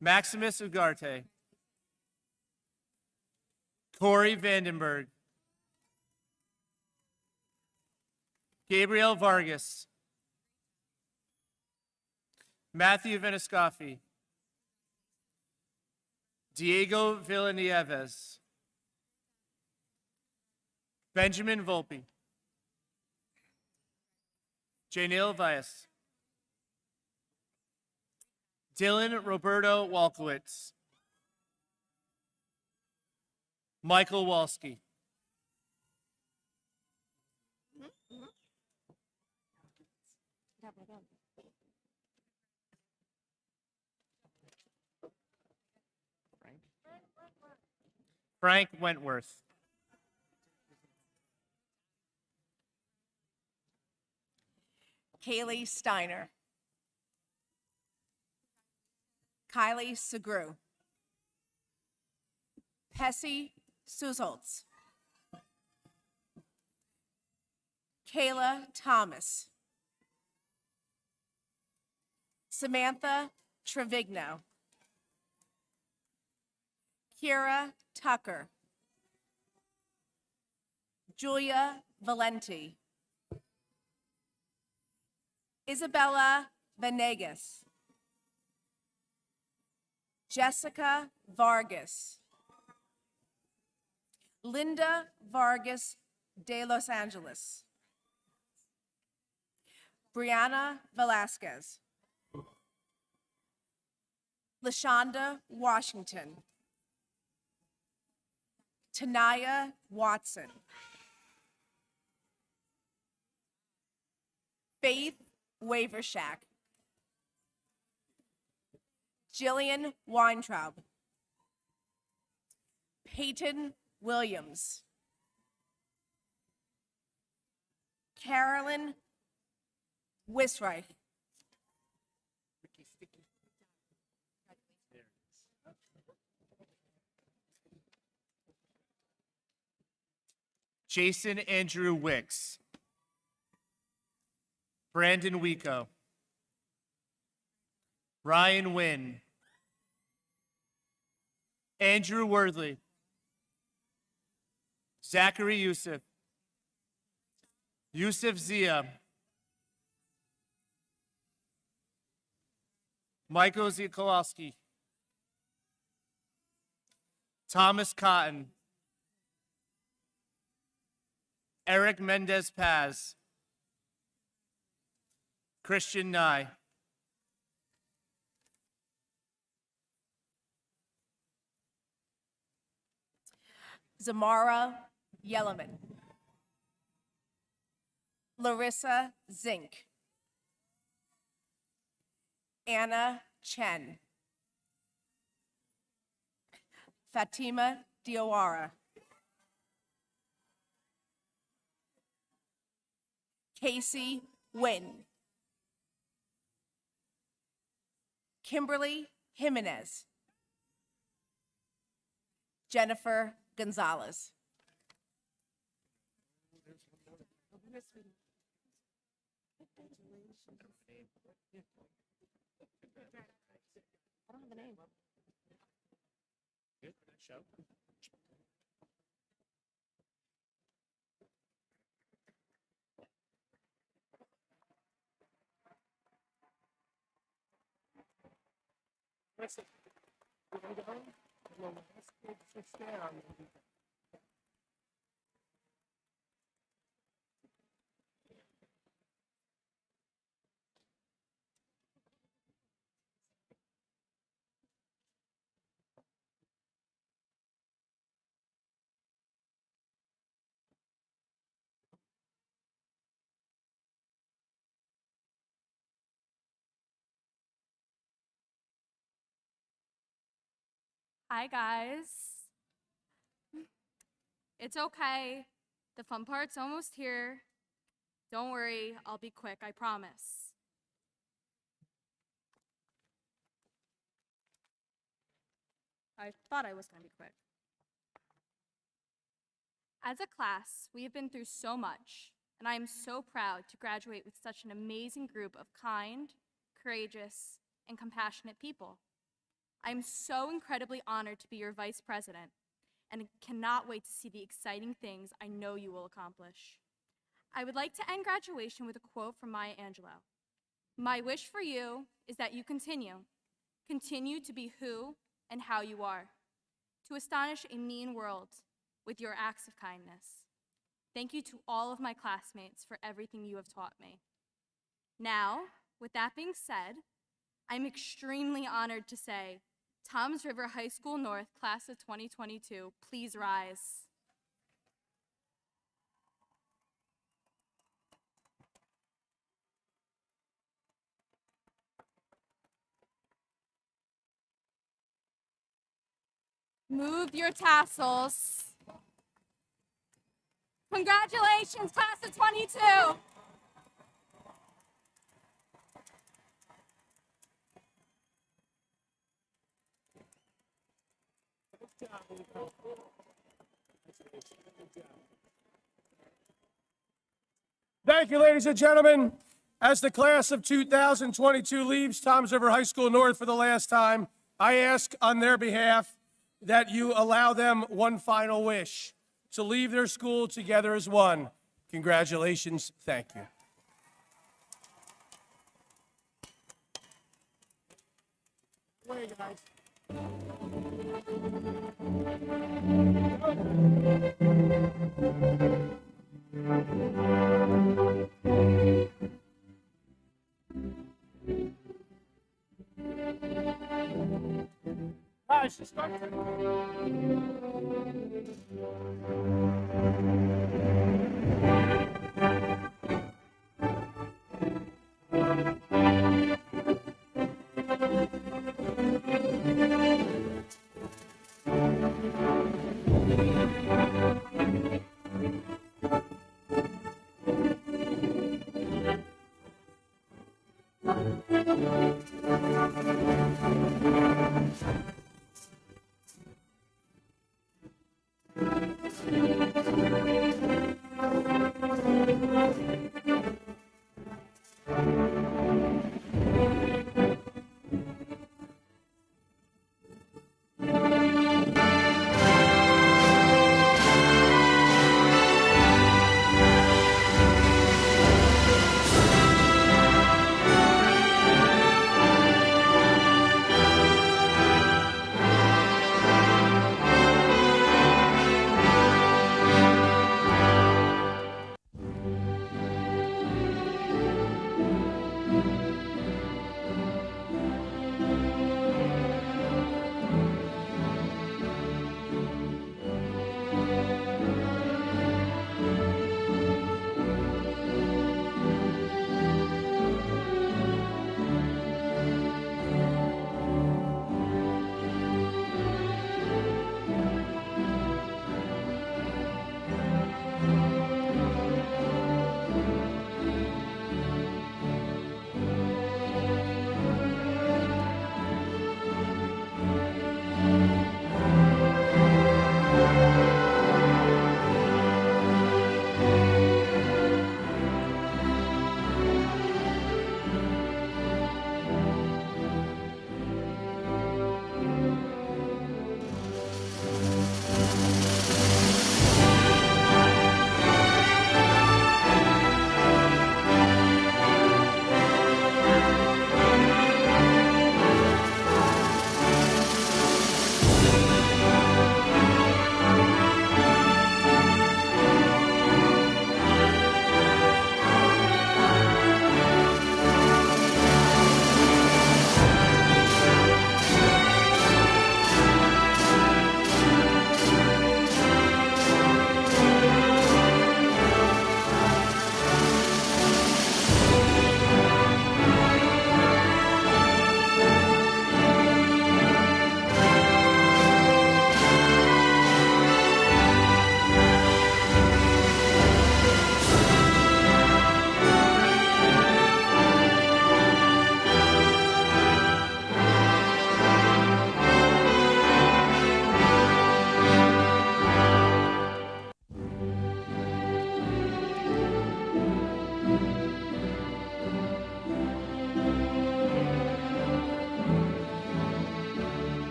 Maximus Ugarte. Corey Vandenberg. Gabriel Vargas. Matthew Veniscaffi. Diego Villanieves. Benjamin Volpe. Janelle Vias. Dylan Roberto Walkowitz. Michael Walski. Frank Wentworth. Kaylee Steiner. Kylie Segru. Pessy Suzholtz. Kayla Thomas. Samantha Trevigno. Kira Tucker. Julia Valenti. Isabella Venegas. Jessica Vargas. Linda Vargas de Los Angeles. Brianna Velasquez. LaShonda Washington. Tanaya Watson. Faith Wavershack. Jillian Weintraub. Peyton Williams. Carolyn Wisreich. Jason Andrew Wicks. Brandon Wico. Ryan Wynn. Andrew Worthley. Zachary Youssef. Yusuf Zia. Michael Zikolowski. Thomas Cotton. Eric Mendez Paz. Christian Nye. Zamara Yellerman. Larissa Zink. Anna Chen. Fatima Diawara. Casey Wynn. Kimberly Jimenez. Jennifer Gonzalez. I don't have the name. Hi, guys. It's okay. The fun part's almost here. Don't worry, I'll be quick, I promise. I thought I was going to be quick. As a class, we have been through so much, and I am so proud to graduate with such an amazing group of kind, courageous, and compassionate people. I am so incredibly honored to be your vice president, and cannot wait to see the exciting things I know you will accomplish. I would like to end graduation with a quote from Maya Angelou. My wish for you is that you continue to be who and how you are, to astonish a mean world with your acts of kindness. Thank you to all of my classmates for everything you have taught me. Now, with that being said, I'm extremely honored to say, Toms River High School North, class of 2022, please rise. Move your tassels. Congratulations, class of 22. Thank you, ladies and gentlemen. As the class of 2022 leaves Toms River High School North for the last time, I ask on their behalf that you allow them one final wish, to leave their school together as one. Congratulations. Thank you. Way, guys. Guys, just start.